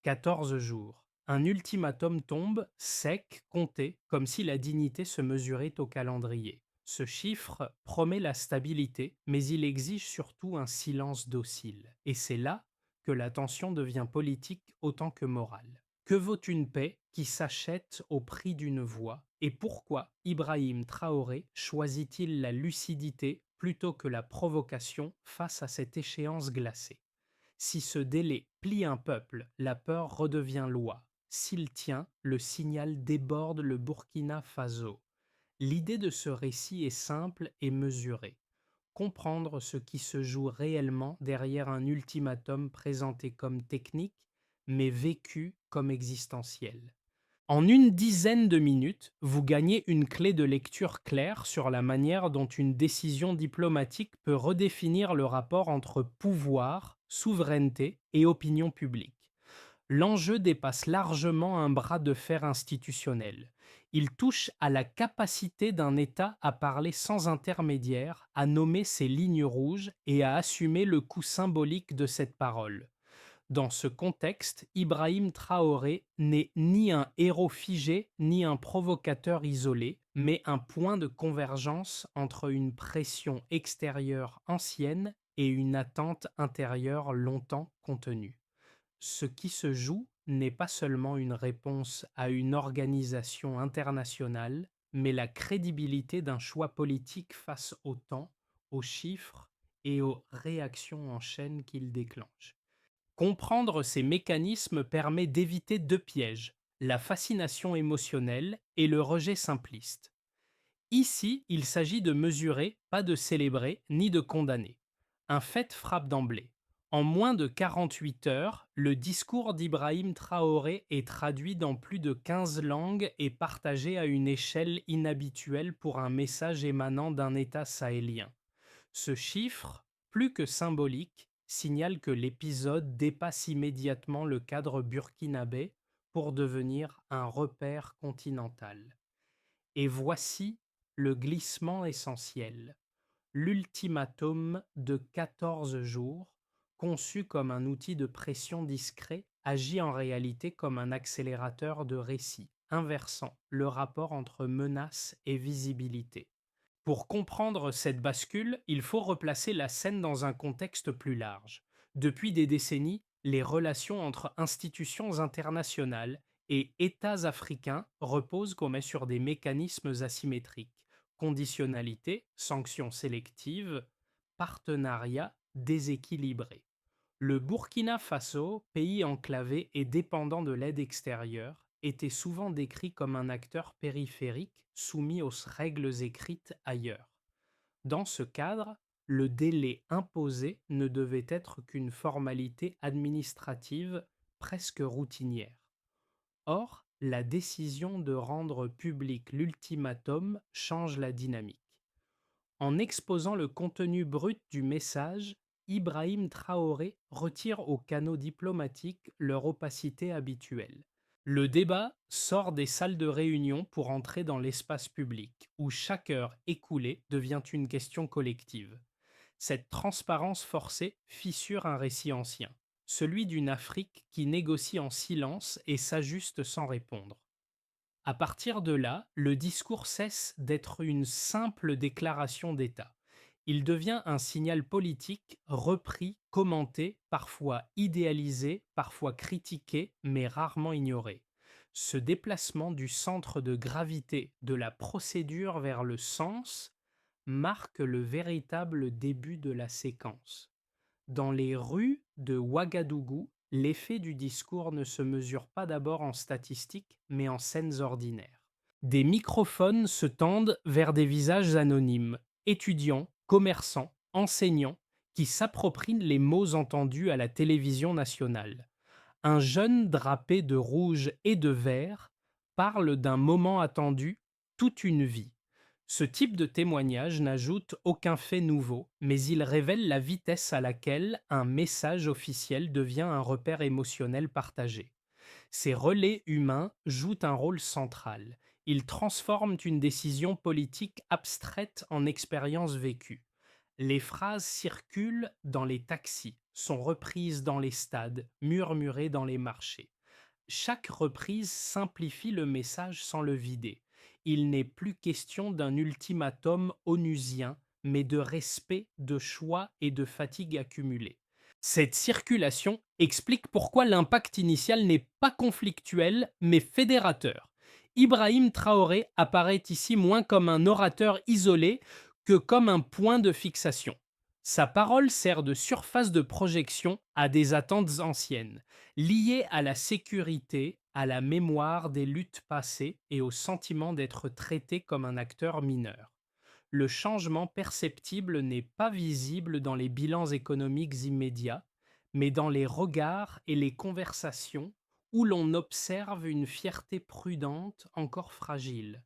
14 jours. Un ultimatum tombe, sec, compté, comme si la dignité se mesurait au calendrier. Ce chiffre promet la stabilité, mais il exige surtout un silence docile. Et c'est là que la tension devient politique autant que morale. Que vaut une paix qui s'achète au prix d'une voix? Et pourquoi Ibrahim Traoré choisit-il la lucidité plutôt que la provocation face à cette échéance glacée? Si ce délai plie un peuple, la peur redevient loi. S'il tient, le signal déborde le Burkina Faso. L'idée de ce récit est simple et mesurée. Comprendre ce qui se joue réellement derrière un ultimatum présenté comme technique, mais vécu comme existentiel. En une dizaine de minutes, vous gagnez une clé de lecture claire sur la manière dont une décision diplomatique peut redéfinir le rapport entre pouvoir, souveraineté et opinion publique. L'enjeu dépasse largement un bras de fer institutionnel. Il touche à la capacité d'un État à parler sans intermédiaire, à nommer ses lignes rouges et à assumer le coût symbolique de cette parole. Dans ce contexte, Ibrahim Traoré n'est ni un héros figé ni un provocateur isolé, mais un point de convergence entre une pression extérieure ancienne et une attente intérieure longtemps contenue. Ce qui se joue n'est pas seulement une réponse à une organisation internationale, mais la crédibilité d'un choix politique face au temps, aux chiffres et aux réactions en chaîne qu'il déclenche. Comprendre ces mécanismes permet d'éviter deux pièges, la fascination émotionnelle et le rejet simpliste. Ici, il s'agit de mesurer, pas de célébrer ni de condamner. Un fait frappe d'emblée. En moins de 48 heures, le discours d'Ibrahim Traoré est traduit dans plus de 15 langues et partagé à une échelle inhabituelle pour un message émanant d'un État sahélien. Ce chiffre, plus que symbolique, signale que l'épisode dépasse immédiatement le cadre burkinabé pour devenir un repère continental. Et voici le glissement essentiel. L'ultimatum de 14 jours, conçu comme un outil de pression discret, agit en réalité comme un accélérateur de récit, inversant le rapport entre menace et visibilité. Pour comprendre cette bascule, il faut replacer la scène dans un contexte plus large. Depuis des décennies, les relations entre institutions internationales et États africains reposent comme sur des mécanismes asymétriques. Conditionnalité, sanctions sélectives, partenariat déséquilibré. Le Burkina Faso, pays enclavé et dépendant de l'aide extérieure, était souvent décrit comme un acteur périphérique soumis aux règles écrites ailleurs. Dans ce cadre, le délai imposé ne devait être qu'une formalité administrative presque routinière. Or, la décision de rendre public l'ultimatum change la dynamique. En exposant le contenu brut du message, Ibrahim Traoré retire aux canaux diplomatiques leur opacité habituelle. Le débat sort des salles de réunion pour entrer dans l'espace public, où chaque heure écoulée devient une question collective. Cette transparence forcée fissure un récit ancien, celui d'une Afrique qui négocie en silence et s'ajuste sans répondre. À partir de là, le discours cesse d'être une simple déclaration d'État. Il devient un signal politique repris, commenté, parfois idéalisé, parfois critiqué, mais rarement ignoré. Ce déplacement du centre de gravité de la procédure vers le sens marque le véritable début de la séquence. Dans les rues de Ouagadougou, l'effet du discours ne se mesure pas d'abord en statistiques, mais en scènes ordinaires. Des microphones se tendent vers des visages anonymes, étudiants, commerçants, enseignants, qui s'approprient les mots entendus à la télévision nationale. Un jeune drapé de rouge et de vert parle d'un moment attendu toute une vie. Ce type de témoignage n'ajoute aucun fait nouveau, mais il révèle la vitesse à laquelle un message officiel devient un repère émotionnel partagé. Ces relais humains jouent un rôle central. Ils transforment une décision politique abstraite en expérience vécue. Les phrases circulent dans les taxis, sont reprises dans les stades, murmurées dans les marchés. Chaque reprise simplifie le message sans le vider. Il n'est plus question d'un ultimatum onusien, mais de respect, de choix et de fatigue accumulée. Cette circulation explique pourquoi l'impact initial n'est pas conflictuel, mais fédérateur. Ibrahim Traoré apparaît ici moins comme un orateur isolé que comme un point de fixation. Sa parole sert de surface de projection à des attentes anciennes, liées à la sécurité, à la mémoire des luttes passées et au sentiment d'être traité comme un acteur mineur. Le changement perceptible n'est pas visible dans les bilans économiques immédiats, mais dans les regards et les conversations où l'on observe une fierté prudente encore fragile.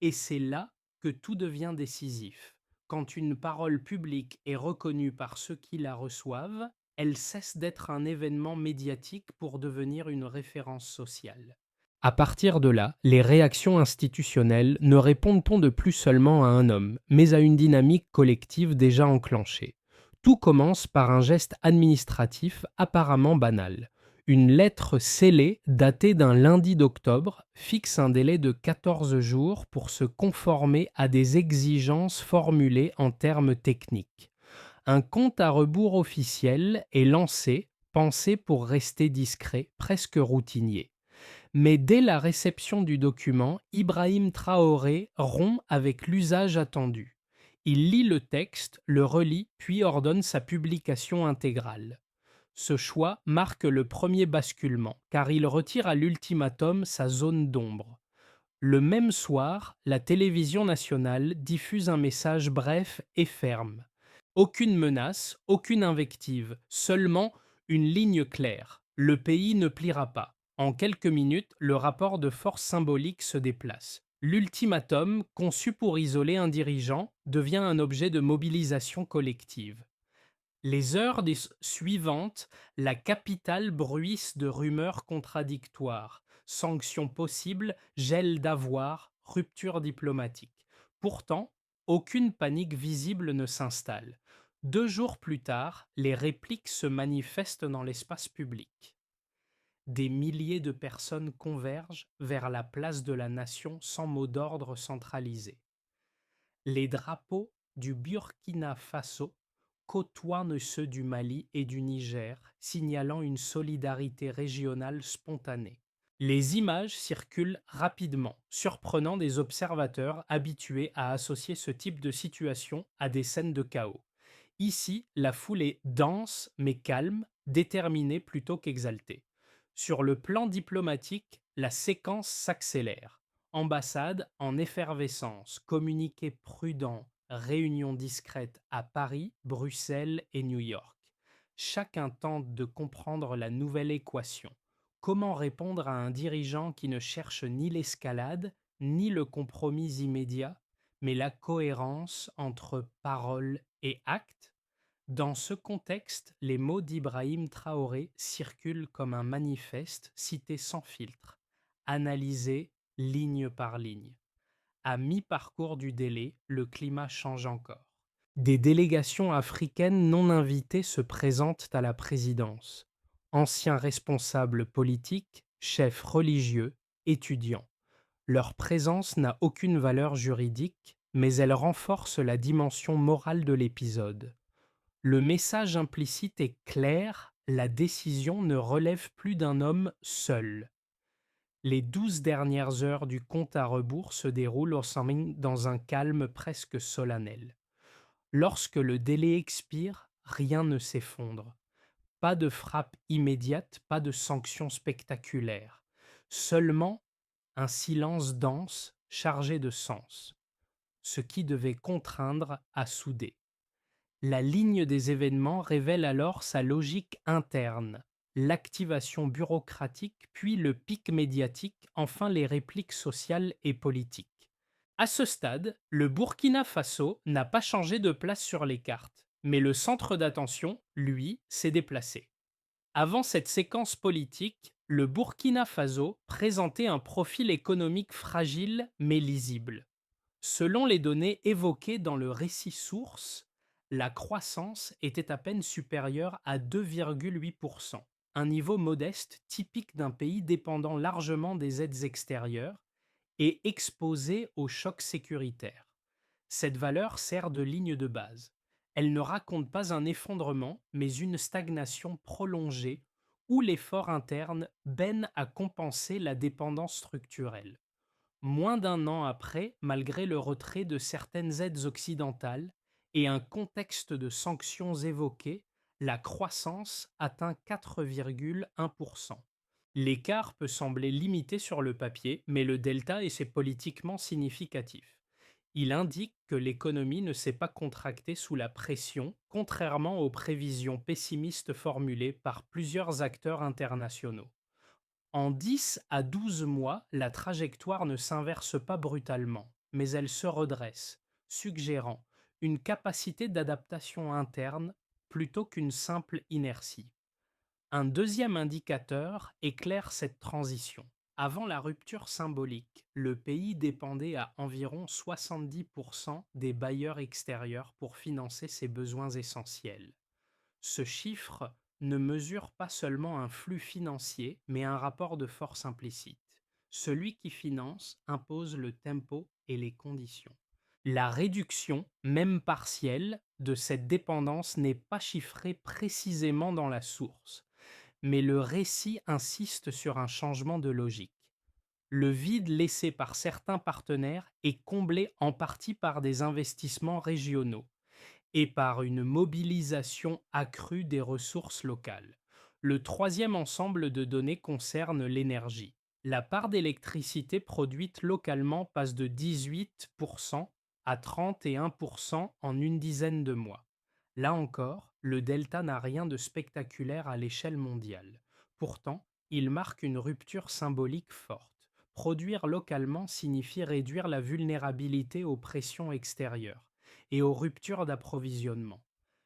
Et c'est là que tout devient décisif. Quand une parole publique est reconnue par ceux qui la reçoivent, elle cesse d'être un événement médiatique pour devenir une référence sociale. À partir de là, les réactions institutionnelles ne répondent de plus seulement à un homme, mais à une dynamique collective déjà enclenchée. Tout commence par un geste administratif apparemment banal. Une lettre scellée datée d'un lundi d'octobre fixe un délai de 14 jours pour se conformer à des exigences formulées en termes techniques. Un compte à rebours officiel est lancé, pensé pour rester discret, presque routinier. Mais dès la réception du document, Ibrahim Traoré rompt avec l'usage attendu. Il lit le texte, le relit, puis ordonne sa publication intégrale. Ce choix marque le premier basculement, car il retire à l'ultimatum sa zone d'ombre. Le même soir, la télévision nationale diffuse un message bref et ferme. Aucune menace, aucune invective, seulement une ligne claire. Le pays ne pliera pas. En quelques minutes, le rapport de force symbolique se déplace. L'ultimatum, conçu pour isoler un dirigeant, devient un objet de mobilisation collective. Les heures suivantes, la capitale bruisse de rumeurs contradictoires. Sanctions possibles, gel d'avoirs, rupture diplomatique. Pourtant, aucune panique visible ne s'installe. 2 jours plus tard, les répliques se manifestent dans l'espace public. Des milliers de personnes convergent vers la place de la Nation sans mot d'ordre centralisé. Les drapeaux du Burkina Faso côtoient ceux du Mali et du Niger, signalant une solidarité régionale spontanée. Les images circulent rapidement, surprenant des observateurs habitués à associer ce type de situation à des scènes de chaos. Ici, la foule est dense mais calme, déterminée plutôt qu'exaltée. Sur le plan diplomatique, la séquence s'accélère. Ambassade en effervescence, communiqué prudent, réunions discrètes à Paris, Bruxelles et New York. Chacun tente de comprendre la nouvelle équation. Comment répondre à un dirigeant qui ne cherche ni l'escalade, ni le compromis immédiat, mais la cohérence entre parole et acte? Dans ce contexte, les mots d'Ibrahim Traoré circulent comme un manifeste cité sans filtre, analysé ligne par ligne. À mi-parcours du délai, le climat change encore. Des délégations africaines non invitées se présentent à la présidence. Anciens responsables politiques, chefs religieux, étudiants. Leur présence n'a aucune valeur juridique, mais elle renforce la dimension morale de l'épisode. Le message implicite est clair, la décision ne relève plus d'un homme seul. Les 12 dernières heures du compte à rebours se déroulent dans un calme presque solennel. Lorsque le délai expire, rien ne s'effondre. Pas de frappe immédiate, pas de sanction spectaculaire. Seulement un silence dense, chargé de sens, ce qui devait contraindre à souder. La ligne des événements révèle alors sa logique interne, l'activation bureaucratique, puis le pic médiatique, enfin les répliques sociales et politiques. À ce stade, le Burkina Faso n'a pas changé de place sur les cartes, mais le centre d'attention, lui, s'est déplacé. Avant cette séquence politique, le Burkina Faso présentait un profil économique fragile mais lisible. Selon les données évoquées dans le récit source, la croissance était à peine supérieure à 2,8%, un niveau modeste typique d'un pays dépendant largement des aides extérieures et exposé aux chocs sécuritaires. Cette valeur sert de ligne de base. Elle ne raconte pas un effondrement, mais une stagnation prolongée où l'effort interne peine à compenser la dépendance structurelle. Moins d'un an après, malgré le retrait de certaines aides occidentales et un contexte de sanctions évoqué, la croissance atteint 4,1%. L'écart peut sembler limité sur le papier, mais le delta est politiquement significatif. Il indique que l'économie ne s'est pas contractée sous la pression, contrairement aux prévisions pessimistes formulées par plusieurs acteurs internationaux. En 10 à 12 mois, la trajectoire ne s'inverse pas brutalement, mais elle se redresse, suggérant une capacité d'adaptation interne plutôt qu'une simple inertie. Un deuxième indicateur éclaire cette transition. Avant la rupture symbolique, le pays dépendait à environ 70% des bailleurs extérieurs pour financer ses besoins essentiels. Ce chiffre ne mesure pas seulement un flux financier, mais un rapport de force implicite. Celui qui finance impose le tempo et les conditions. La réduction, même partielle, de cette dépendance n'est pas chiffrée précisément dans la source, mais le récit insiste sur un changement de logique. Le vide laissé par certains partenaires est comblé en partie par des investissements régionaux et par une mobilisation accrue des ressources locales. Le troisième ensemble de données concerne l'énergie. La part d'électricité produite localement passe de 18% à 31% en une dizaine de mois. Là encore, le delta n'a rien de spectaculaire à l'échelle mondiale. Pourtant, il marque une rupture symbolique forte. Produire localement signifie réduire la vulnérabilité aux pressions extérieures et aux ruptures d'approvisionnement.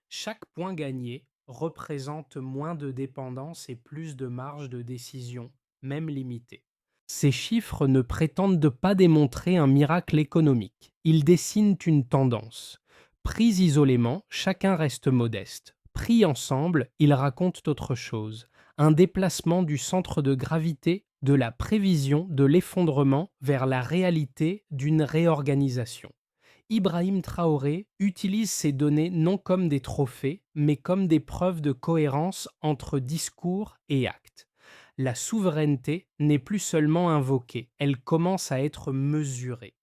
Chaque point gagné représente moins de dépendance et plus de marge de décision, même limitée. Ces chiffres ne prétendent pas démontrer un miracle économique, ils dessinent une tendance. Pris isolément, chacun reste modeste. Pris ensemble, ils racontent autre chose, un déplacement du centre de gravité de la prévision de l'effondrement vers la réalité d'une réorganisation. Ibrahim Traoré utilise ces données non comme des trophées, mais comme des preuves de cohérence entre discours et actes. La souveraineté n'est plus seulement invoquée, elle commence à être mesurée.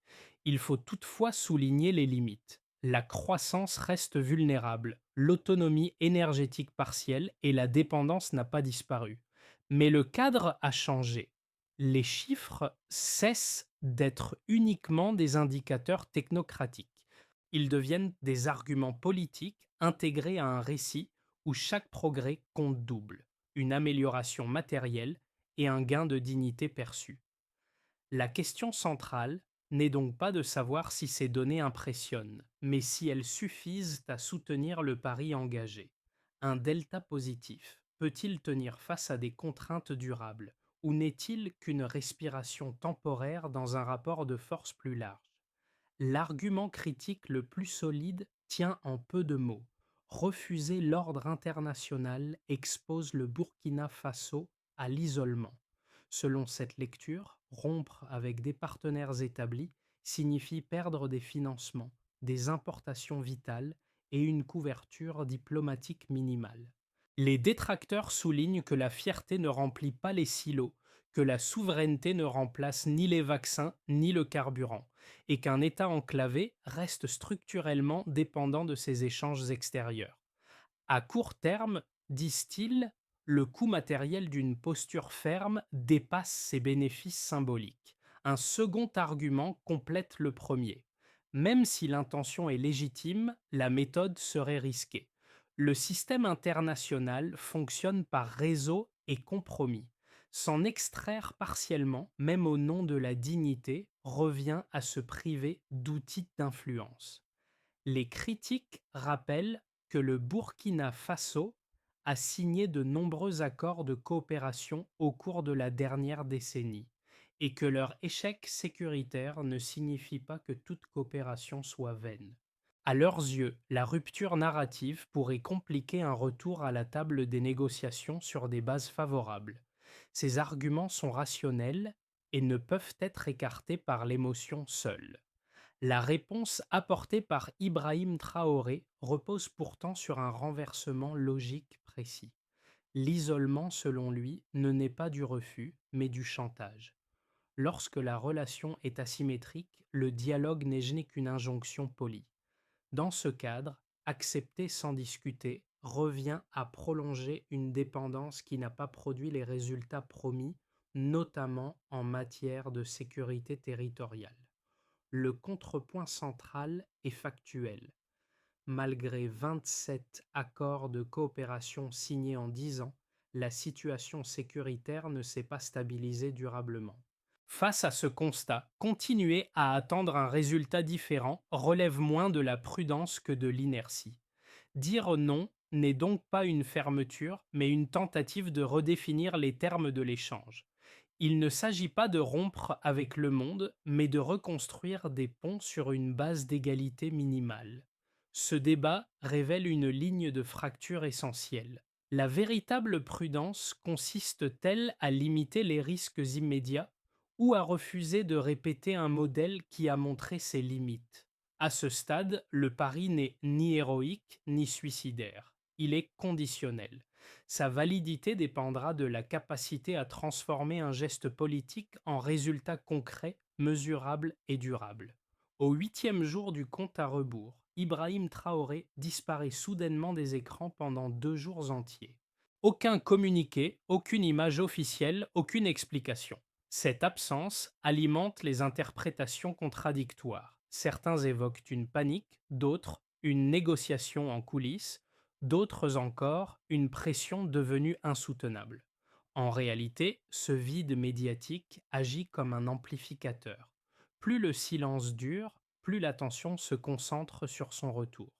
Il faut toutefois souligner les limites. La croissance reste vulnérable, l'autonomie énergétique partielle et la dépendance n'a pas disparu. Mais le cadre a changé. Les chiffres cessent d'être uniquement des indicateurs technocratiques. Ils deviennent des arguments politiques intégrés à un récit où chaque progrès compte double, une amélioration matérielle et un gain de dignité perçu. La question centrale n'est donc pas de savoir si ces données impressionnent, mais si elles suffisent à soutenir le pari engagé. Un delta positif peut-il tenir face à des contraintes durables, ou n'est-il qu'une respiration temporaire dans un rapport de force plus large? L'argument critique le plus solide tient en peu de mots. Refuser l'ordre international expose le Burkina Faso à l'isolement. Selon cette lecture, rompre avec des partenaires établis signifie perdre des financements, des importations vitales et une couverture diplomatique minimale. Les détracteurs soulignent que la fierté ne remplit pas les silos, que la souveraineté ne remplace ni les vaccins ni le carburant, et qu'un État enclavé reste structurellement dépendant de ses échanges extérieurs. À court terme, disent-ils, le coût matériel d'une posture ferme dépasse ses bénéfices symboliques. Un second argument complète le premier. Même si l'intention est légitime, la méthode serait risquée. Le système international fonctionne par réseau et compromis. S'en extraire partiellement, même au nom de la dignité, revient à se priver d'outils d'influence. Les critiques rappellent que le Burkina Faso a signé de nombreux accords de coopération au cours de la dernière décennie et que leur échec sécuritaire ne signifie pas que toute coopération soit vaine. À leurs yeux, la rupture narrative pourrait compliquer un retour à la table des négociations sur des bases favorables. Ces arguments sont rationnels et ne peuvent être écartés par l'émotion seule. La réponse apportée par Ibrahim Traoré repose pourtant sur un renversement logique précis. L'isolement, selon lui, ne naît pas du refus, mais du chantage. Lorsque la relation est asymétrique, le dialogue n'est qu'une injonction polie. Dans ce cadre, accepter sans discuter revient à prolonger une dépendance qui n'a pas produit les résultats promis, notamment en matière de sécurité territoriale. Le contrepoint central est factuel. Malgré 27 accords de coopération signés en 10 ans, la situation sécuritaire ne s'est pas stabilisée durablement. Face à ce constat, continuer à attendre un résultat différent relève moins de la prudence que de l'inertie. Dire non n'est donc pas une fermeture, mais une tentative de redéfinir les termes de l'échange. Il ne s'agit pas de rompre avec le monde, mais de reconstruire des ponts sur une base d'égalité minimale. Ce débat révèle une ligne de fracture essentielle. La véritable prudence consiste-t-elle à limiter les risques immédiats ou à refuser de répéter un modèle qui a montré ses limites? À ce stade, le pari n'est ni héroïque ni suicidaire. Il est conditionnel. Sa validité dépendra de la capacité à transformer un geste politique en résultat concret, mesurable et durable. Au 8e jour du compte à rebours, Ibrahim Traoré disparaît soudainement des écrans pendant 2 jours entiers. Aucun communiqué, aucune image officielle, aucune explication. Cette absence alimente les interprétations contradictoires. Certains évoquent une panique, d'autres une négociation en coulisses, d'autres encore une pression devenue insoutenable. En réalité, ce vide médiatique agit comme un amplificateur. Plus le silence dure, plus l'attention se concentre sur son retour.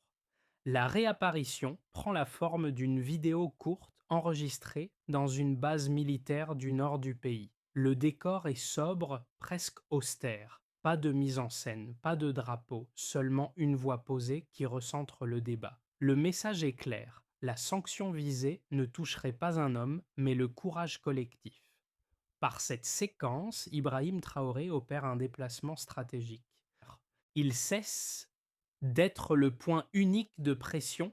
La réapparition prend la forme d'une vidéo courte enregistrée dans une base militaire du nord du pays. Le décor est sobre, presque austère. Pas de mise en scène, pas de drapeau, seulement une voix posée qui recentre le débat. Le message est clair. La sanction visée ne toucherait pas un homme, mais le courage collectif. Par cette séquence, Ibrahim Traoré opère un déplacement stratégique. Il cesse d'être le point unique de pression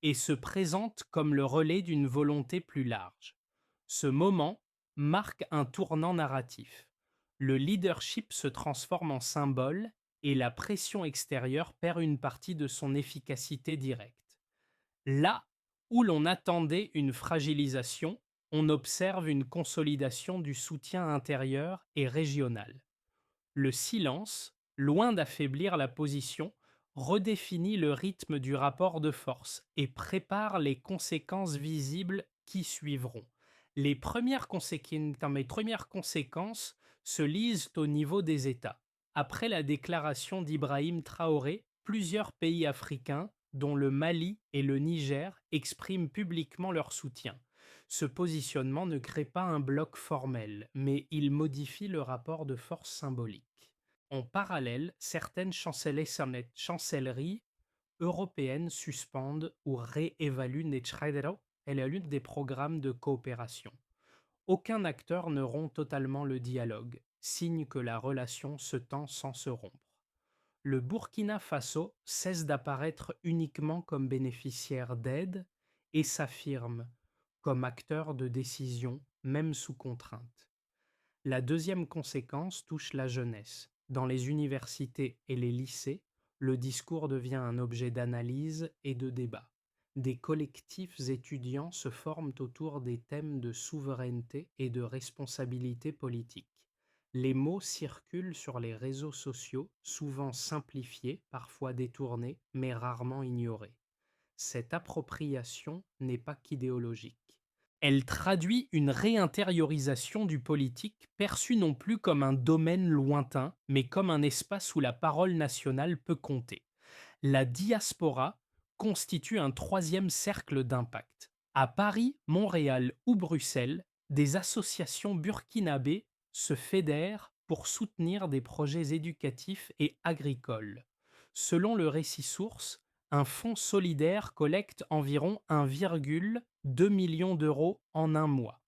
et se présente comme le relais d'une volonté plus large. Ce moment marque un tournant narratif. Le leadership se transforme en symbole et la pression extérieure perd une partie de son efficacité directe. Là où l'on attendait une fragilisation, on observe une consolidation du soutien intérieur et régional. Le silence, loin d'affaiblir la position, redéfinit le rythme du rapport de force et prépare les conséquences visibles qui suivront. Les premières conséquences se lisent au niveau des États. Après la déclaration d'Ibrahim Traoré, plusieurs pays africains, dont le Mali et le Niger, expriment publiquement leur soutien. Ce positionnement ne crée pas un bloc formel, mais il modifie le rapport de force symbolique. En parallèle, certaines chancelleries européennes suspendent ou réévaluent des programmes de coopération. Aucun acteur ne rompt totalement le dialogue, signe que la relation se tend sans se rompre. Le Burkina Faso cesse d'apparaître uniquement comme bénéficiaire d'aide et s'affirme comme acteur de décision, même sous contrainte. La deuxième conséquence touche la jeunesse. Dans les universités et les lycées, le discours devient un objet d'analyse et de débat. Des collectifs étudiants se forment autour des thèmes de souveraineté et de responsabilité politique. Les mots circulent sur les réseaux sociaux, souvent simplifiés, parfois détournés, mais rarement ignorés. Cette appropriation n'est pas qu'idéologique. Elle traduit une réintériorisation du politique perçu non plus comme un domaine lointain, mais comme un espace où la parole nationale peut compter. La diaspora constitue un troisième cercle d'impact. À Paris, Montréal ou Bruxelles, des associations burkinabées se fédèrent pour soutenir des projets éducatifs et agricoles. Selon le récit source, un fonds solidaire collecte environ 1,2 million d'euros en un mois.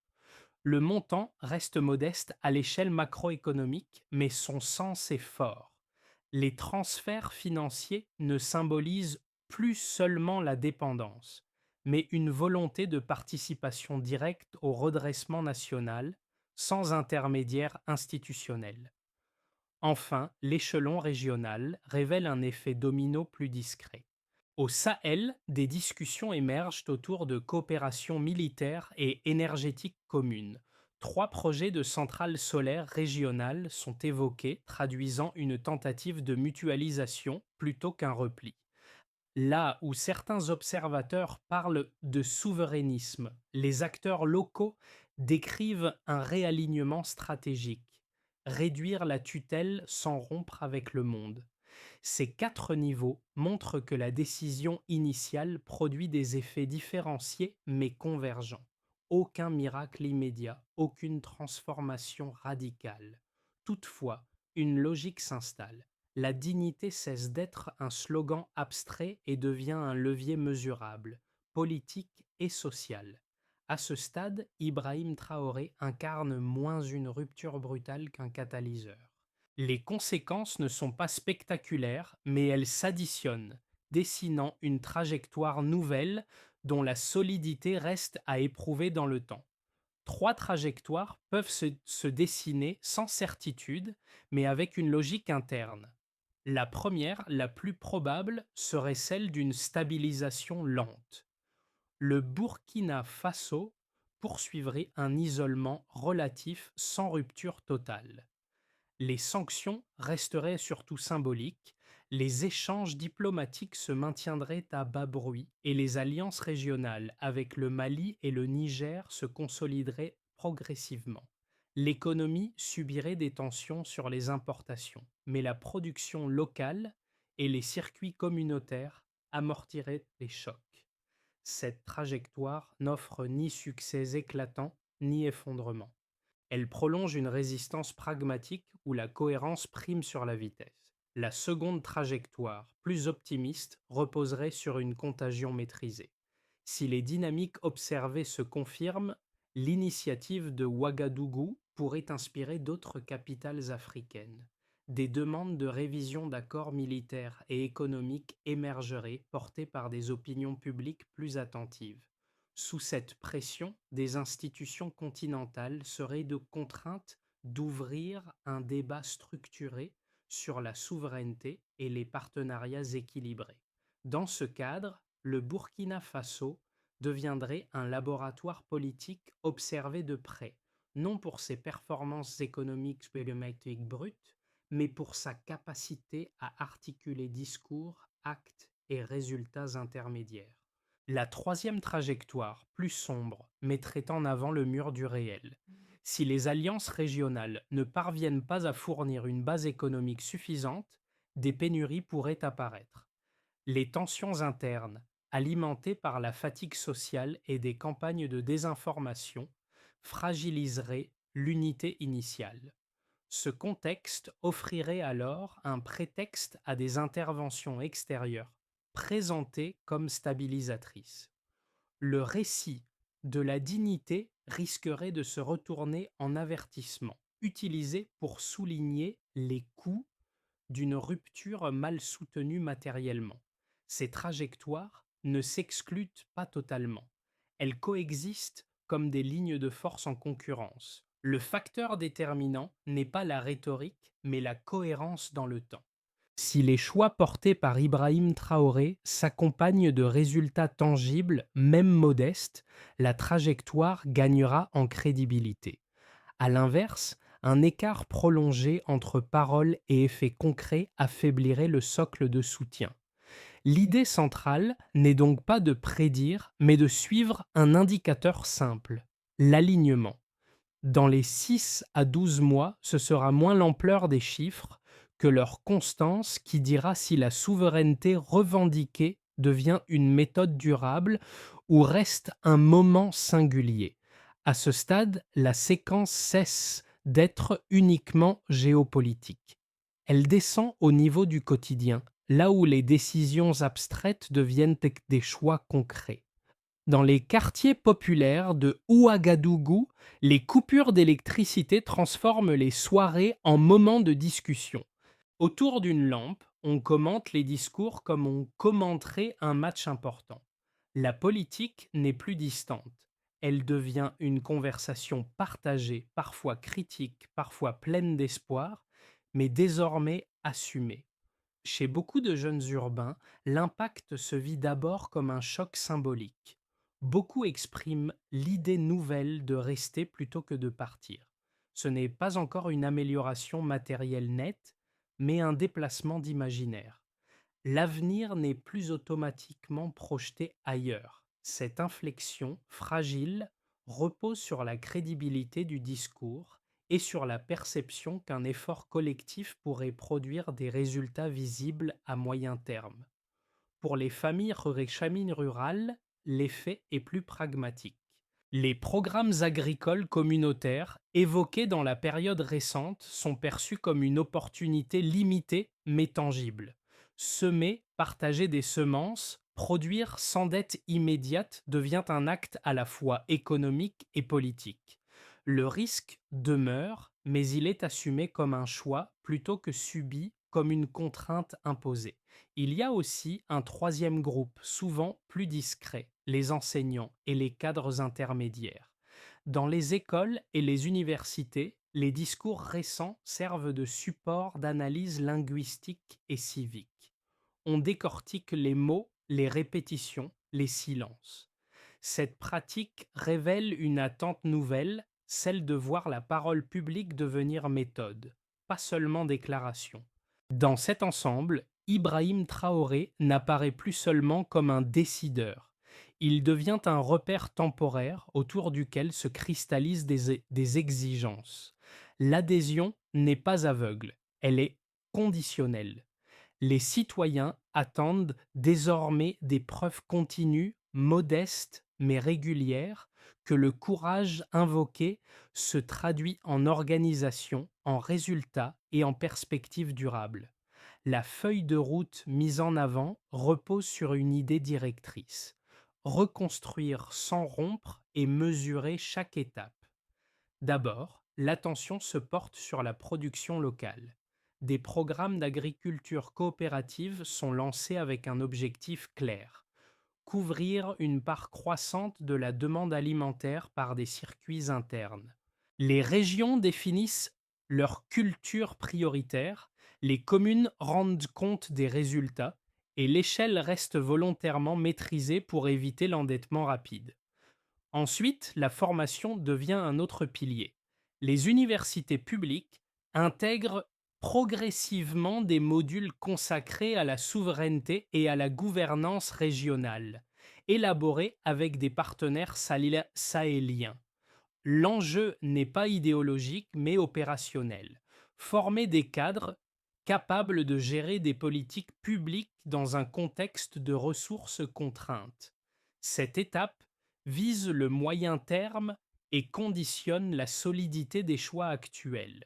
Le montant reste modeste à l'échelle macroéconomique, mais son sens est fort. Les transferts financiers ne symbolisent plus seulement la dépendance, mais une volonté de participation directe au redressement national, sans intermédiaire institutionnel. Enfin, l'échelon régional révèle un effet domino plus discret. Au Sahel, des discussions émergent autour de coopérations militaires et énergétiques communes. Trois projets de centrales solaires régionales sont évoqués, traduisant une tentative de mutualisation plutôt qu'un repli. Là où certains observateurs parlent de souverainisme, les acteurs locaux décrivent un réalignement stratégique, réduire la tutelle sans rompre avec le monde. Ces quatre niveaux montrent que la décision initiale produit des effets différenciés mais convergents. Aucun miracle immédiat, aucune transformation radicale. Toutefois, une logique s'installe. La dignité cesse d'être un slogan abstrait et devient un levier mesurable, politique et social. À ce stade, Ibrahim Traoré incarne moins une rupture brutale qu'un catalyseur. Les conséquences ne sont pas spectaculaires, mais elles s'additionnent, dessinant une trajectoire nouvelle dont la solidité reste à éprouver dans le temps. Trois trajectoires peuvent se dessiner sans certitude, mais avec une logique interne. La première, la plus probable, serait celle d'une stabilisation lente. Le Burkina Faso poursuivrait un isolement relatif sans rupture totale. Les sanctions resteraient surtout symboliques, les échanges diplomatiques se maintiendraient à bas bruit et les alliances régionales avec le Mali et le Niger se consolideraient progressivement. L'économie subirait des tensions sur les importations, mais la production locale et les circuits communautaires amortiraient les chocs. Cette trajectoire n'offre ni succès éclatant ni effondrement. Elle prolonge une résistance pragmatique où la cohérence prime sur la vitesse. La seconde trajectoire, plus optimiste, reposerait sur une contagion maîtrisée. Si les dynamiques observées se confirment, l'initiative de Ouagadougou pourrait inspirer d'autres capitales africaines. Des demandes de révision d'accords militaires et économiques émergeraient, portées par des opinions publiques plus attentives. Sous cette pression, des institutions continentales seraient contraintes d'ouvrir un débat structuré sur la souveraineté et les partenariats équilibrés. Dans ce cadre, le Burkina Faso deviendrait un laboratoire politique observé de près, non pour ses performances économiques diplomatiques brutes, mais pour sa capacité à articuler discours, actes et résultats intermédiaires. La troisième trajectoire, plus sombre, mettrait en avant le mur du réel. Si les alliances régionales ne parviennent pas à fournir une base économique suffisante, des pénuries pourraient apparaître. Les tensions internes, alimentées par la fatigue sociale et des campagnes de désinformation, fragiliseraient l'unité initiale. Ce contexte offrirait alors un prétexte à des interventions extérieures, présentées comme stabilisatrices. Le récit de la dignité risquerait de se retourner en avertissement, utilisé pour souligner les coûts d'une rupture mal soutenue matériellement. Ces trajectoires ne s'excluent pas totalement. Elles coexistent comme des lignes de force en concurrence. Le facteur déterminant n'est pas la rhétorique, mais la cohérence dans le temps. Si les choix portés par Ibrahim Traoré s'accompagnent de résultats tangibles, même modestes, la trajectoire gagnera en crédibilité. À l'inverse, un écart prolongé entre paroles et effets concrets affaiblirait le socle de soutien. L'idée centrale n'est donc pas de prédire, mais de suivre un indicateur simple, l'alignement. Dans les 6 à 12 mois, ce sera moins l'ampleur des chiffres que leur constance qui dira si la souveraineté revendiquée devient une méthode durable ou reste un moment singulier. À ce stade, la séquence cesse d'être uniquement géopolitique. Elle descend au niveau du quotidien, là où les décisions abstraites deviennent des choix concrets. Dans les quartiers populaires de Ouagadougou, les coupures d'électricité transforment les soirées en moments de discussion. Autour d'une lampe, on commente les discours comme on commenterait un match important. La politique n'est plus distante. Elle devient une conversation partagée, parfois critique, parfois pleine d'espoir, mais désormais assumée. Chez beaucoup de jeunes urbains, l'impact se vit d'abord comme un choc symbolique. Beaucoup expriment l'idée nouvelle de rester plutôt que de partir. Ce n'est pas encore une amélioration matérielle nette, mais un déplacement d'imaginaire. L'avenir n'est plus automatiquement projeté ailleurs. Cette inflexion, fragile, repose sur la crédibilité du discours et sur la perception qu'un effort collectif pourrait produire des résultats visibles à moyen terme. Pour les familles chamines rurales, l'effet est plus pragmatique. Les programmes agricoles communautaires évoqués dans la période récente sont perçus comme une opportunité limitée mais tangible. Semer, partager des semences, produire sans dette immédiate devient un acte à la fois économique et politique. Le risque demeure, mais il est assumé comme un choix plutôt que subi comme une contrainte imposée. Il y a aussi un troisième groupe, souvent plus discret, les enseignants et les cadres intermédiaires. Dans les écoles et les universités, les discours récents servent de support d'analyse linguistique et civique. On décortique les mots, les répétitions, les silences. Cette pratique révèle une attente nouvelle, celle de voir la parole publique devenir méthode, pas seulement déclaration. Dans cet ensemble, Ibrahim Traoré n'apparaît plus seulement comme un décideur. Il devient un repère temporaire autour duquel se cristallisent des exigences. L'adhésion n'est pas aveugle, elle est conditionnelle. Les citoyens attendent désormais des preuves continues, modestes mais régulières, que le courage invoqué se traduit en organisation, en résultats et en perspectives durables. La feuille de route mise en avant repose sur une idée directrice. Reconstruire sans rompre et mesurer chaque étape. D'abord, l'attention se porte sur la production locale. Des programmes d'agriculture coopérative sont lancés avec un objectif clair: couvrir une part croissante de la demande alimentaire par des circuits internes. Les régions définissent leur culture prioritaire, les communes rendent compte des résultats et l'échelle reste volontairement maîtrisée pour éviter l'endettement rapide. Ensuite, la formation devient un autre pilier. Les universités publiques intègrent progressivement des modules consacrés à la souveraineté et à la gouvernance régionale, élaborés avec des partenaires sahéliens. L'enjeu n'est pas idéologique mais opérationnel. Former des cadres capables de gérer des politiques publiques dans un contexte de ressources contraintes. Cette étape vise le moyen terme et conditionne la solidité des choix actuels.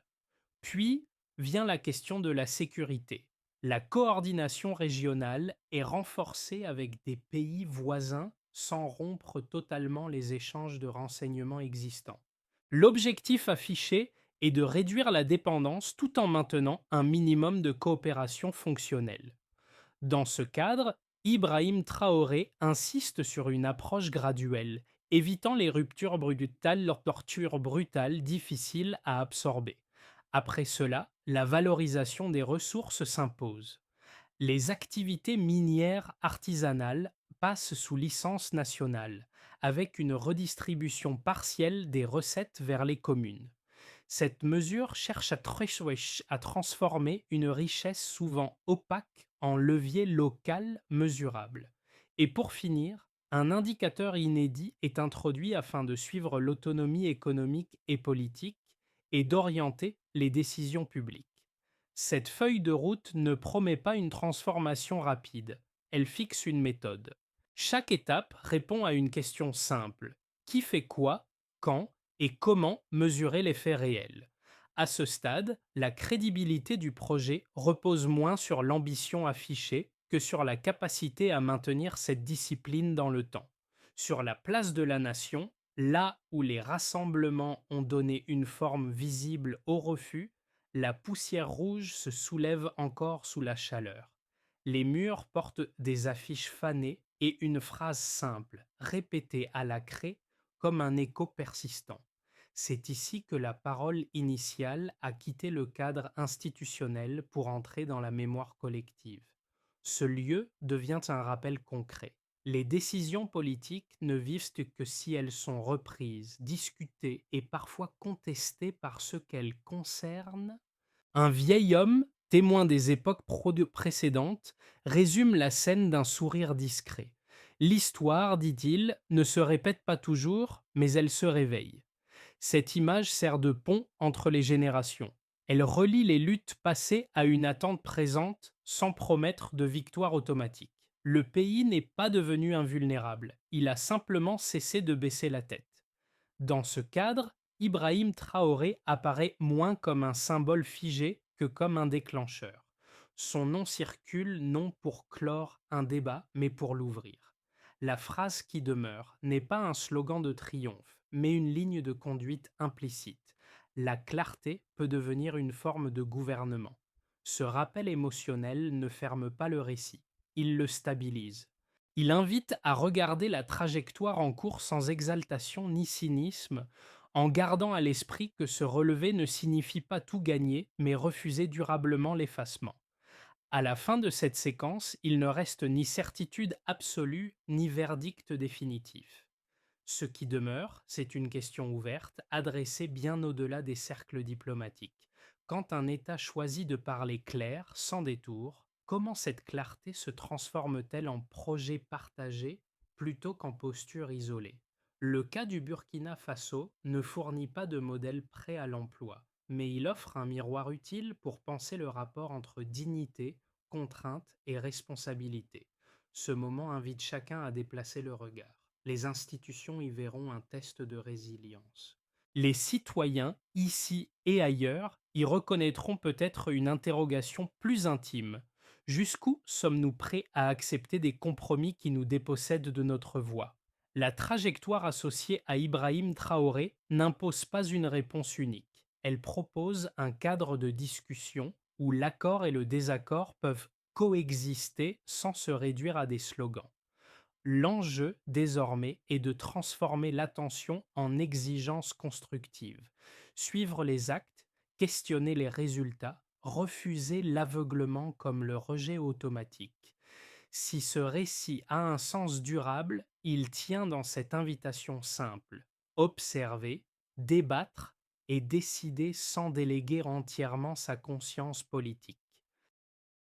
Puis vient la question de la sécurité. La coordination régionale est renforcée avec des pays voisins sans rompre totalement les échanges de renseignements existants. L'objectif affiché est de réduire la dépendance tout en maintenant un minimum de coopération fonctionnelle. Dans ce cadre, Ibrahim Traoré insiste sur une approche graduelle, évitant les ruptures brutales difficiles à absorber. Après cela, la valorisation des ressources s'impose. Les activités minières artisanales passent sous licence nationale, avec une redistribution partielle des recettes vers les communes. Cette mesure cherche à transformer une richesse souvent opaque en levier local mesurable. Et pour finir, un indicateur inédit est introduit afin de suivre l'autonomie économique et politique et d'orienter les décisions publiques. Cette feuille de route ne promet pas une transformation rapide, elle fixe une méthode. Chaque étape répond à une question simple: qui fait quoi, quand et comment mesurer l'effet réel? À ce stade, la crédibilité du projet repose moins sur l'ambition affichée que sur la capacité à maintenir cette discipline dans le temps. Sur la place de la nation, là où les rassemblements ont donné une forme visible au refus, la poussière rouge se soulève encore sous la chaleur. Les murs portent des affiches fanées et une phrase simple, répétée à la craie comme un écho persistant. C'est ici que la parole initiale a quitté le cadre institutionnel pour entrer dans la mémoire collective. Ce lieu devient un rappel concret. Les décisions politiques ne vivent que si elles sont reprises, discutées et parfois contestées par ceux qu'elles concernent. Un vieil homme, témoin des époques précédentes, résume la scène d'un sourire discret. L'histoire, dit-il, ne se répète pas toujours, mais elle se réveille. Cette image sert de pont entre les générations. Elle relie les luttes passées à une attente présente sans promettre de victoire automatique. Le pays n'est pas devenu invulnérable, il a simplement cessé de baisser la tête. Dans ce cadre, Ibrahim Traoré apparaît moins comme un symbole figé que comme un déclencheur. Son nom circule non pour clore un débat, mais pour l'ouvrir. La phrase qui demeure n'est pas un slogan de triomphe, mais une ligne de conduite implicite. La clarté peut devenir une forme de gouvernement. Ce rappel émotionnel ne ferme pas le récit, il le stabilise. Il invite à regarder la trajectoire en cours sans exaltation ni cynisme, en gardant à l'esprit que se relever ne signifie pas tout gagner, mais refuser durablement l'effacement. À la fin de cette séquence, il ne reste ni certitude absolue, ni verdict définitif. Ce qui demeure, c'est une question ouverte, adressée bien au-delà des cercles diplomatiques. Quand un État choisit de parler clair, sans détour, comment cette clarté se transforme-t-elle en projet partagé plutôt qu'en posture isolée? Le cas du Burkina Faso ne fournit pas de modèle prêt à l'emploi, mais il offre un miroir utile pour penser le rapport entre dignité, contrainte et responsabilité. Ce moment invite chacun à déplacer le regard. Les institutions y verront un test de résilience. Les citoyens, ici et ailleurs, y reconnaîtront peut-être une interrogation plus intime. Jusqu'où sommes-nous prêts à accepter des compromis qui nous dépossèdent de notre voix? La trajectoire associée à Ibrahim Traoré n'impose pas une réponse unique. Elle propose un cadre de discussion où l'accord et le désaccord peuvent coexister sans se réduire à des slogans. L'enjeu, désormais, est de transformer l'attention en exigence constructive. Suivre les actes, questionner les résultats, refuser l'aveuglement comme le rejet automatique. Si ce récit a un sens durable, il tient dans cette invitation simple: observer, débattre et décider sans déléguer entièrement sa conscience politique.